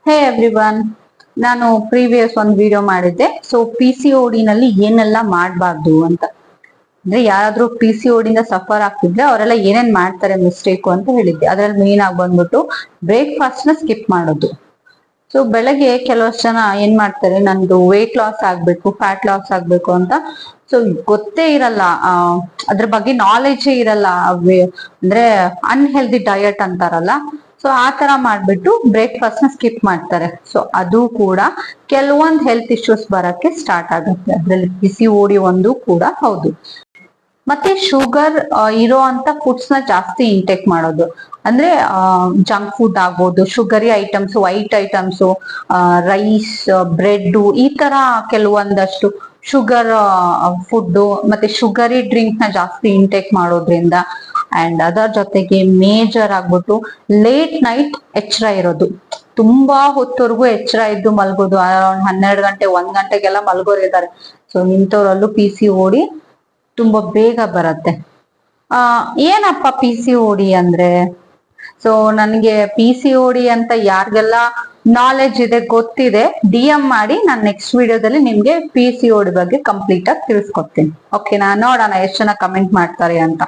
ಹೇ everyone, ನಾನು previous ಒಂದು video ಮಾಡಿದ್ದೆ. ಸೊ PCOD ನಲ್ಲಿ ಏನೆಲ್ಲ ಮಾಡಬಾರ್ದು ಅಂತ. ಅಂದ್ರೆ ಯಾರಾದ್ರೂ PCOD ಇಂದ ಸಫರ್ ಆಗ್ತಿದ್ರೆ ಅವರೆಲ್ಲ ಏನೇನ್ ಮಾಡ್ತಾರೆ ಮಿಸ್ಟೇಕ್ ಅಂತ ಹೇಳಿದ್ದೆ. ಅದ್ರಲ್ಲಿ ಮೇನ್ ಆಗಿ ಬಂದ್ಬಿಟ್ಟು ಬ್ರೇಕ್ಫಾಸ್ಟ್ ನ ಸ್ಕಿಪ್ ಮಾಡೋದು. ಸೊ ಬೆಳಗ್ಗೆ ಕೆಲವಷ್ಟು ಜನ ಏನ್ ಮಾಡ್ತಾರೆ, ನಂದು ವೇಟ್ ಲಾಸ್ ಆಗ್ಬೇಕು, ಫ್ಯಾಟ್ ಲಾಸ್ ಆಗ್ಬೇಕು ಅಂತ. ಸೊ ಗೊತ್ತೇ ಇರಲ್ಲ, ಅದ್ರ ಬಗ್ಗೆ ನಾಲೆಜೇ ಇರಲ್ಲ. ಅಂದ್ರೆ ಅನ್ಹೆಲ್ದಿ ಡಯಟ್ ಅಂತಾರಲ್ಲ, ಸೊ ಆ ತರ ಮಾಡ್ಬಿಟ್ಟು ಬ್ರೇಕ್ಫಾಸ್ಟ್ ನ ಸ್ಕಿಪ್ ಮಾಡ್ತಾರೆ. ಸೊ ಅದು ಕೂಡ ಕೆಲವೊಂದು ಹೆಲ್ತ್ ಇಶ್ಯೂಸ್ ಬರಕ್ಕೆ ಸ್ಟಾರ್ಟ್ ಆಗುತ್ತೆ. ಅದ್ರಲ್ಲಿ PCOD ಒಂದು ಕೂಡ ಹೌದು. ಮತ್ತೆ ಶುಗರ್ ಇರೋ ಅಂತ ಫುಡ್ಸ್ ನ ಜಾಸ್ತಿ ಇಂಟೇಕ್ ಮಾಡೋದು, ಅಂದ್ರೆ ಜಂಕ್ ಫುಡ್ ಆಗ್ಬೋದು, sugary items, white items, rice, bread, ಈ ತರ ಕೆಲವೊಂದಷ್ಟು ಶುಗರ್ ಫುಡ್ ಮತ್ತೆ ಶುಗರಿ ಡ್ರಿಂಕ್ ನ ಜಾಸ್ತಿ ಇಂಟೇಕ್ ಮಾಡೋದ್ರಿಂದ, ಅಂಡ್ ಅದರ ಜೊತೆಗೆ ಮೇಜರ್ ಆಗ್ಬಿಟ್ಟು ಲೇಟ್ ನೈಟ್ ಎಚ್ಚರ ಇರೋದು. ತುಂಬಾ ಹೊತ್ತವರೆಗೂ ಎಚ್ಚರ ಇದ್ದು ಮಲ್ಗೋದು, ಅರೌಂಡ್ 12 ಗಂಟೆ 1 ಗಂಟೆಗೆಲ್ಲ ಮಲ್ಗೋರು ಇದ್ದಾರೆ. ಸೊ ಇಂಥವ್ರಲ್ಲೂ PCOD ತುಂಬಾ ಬೇಗ ಬರತ್ತೆ. ಏನಪ್ಪ PCOD ಅಂದ್ರೆ? ಸೊ ನನಗೆ PCOD ಅಂತ ಯಾರಿಗೆಲ್ಲ ನಾಲೆಜ್ ಇದೆ, ಗೊತ್ತಿದೆ, DM ಮಾಡಿ. ನಾನು ನೆಕ್ಸ್ಟ್ ವಿಡಿಯೋದಲ್ಲಿ ನಿಮ್ಗೆ PCOD ಬಗ್ಗೆ ಕಂಪ್ಲೀಟ್ ಆಗಿ ತಿಳಿಸ್ಕೊಡ್ತೀನಿ. ಓಕೆನಾ? ನೋಡೋಣ ಎಷ್ಟು ಜನ ಕಮೆಂಟ್ ಮಾಡ್ತಾರೆ ಅಂತ.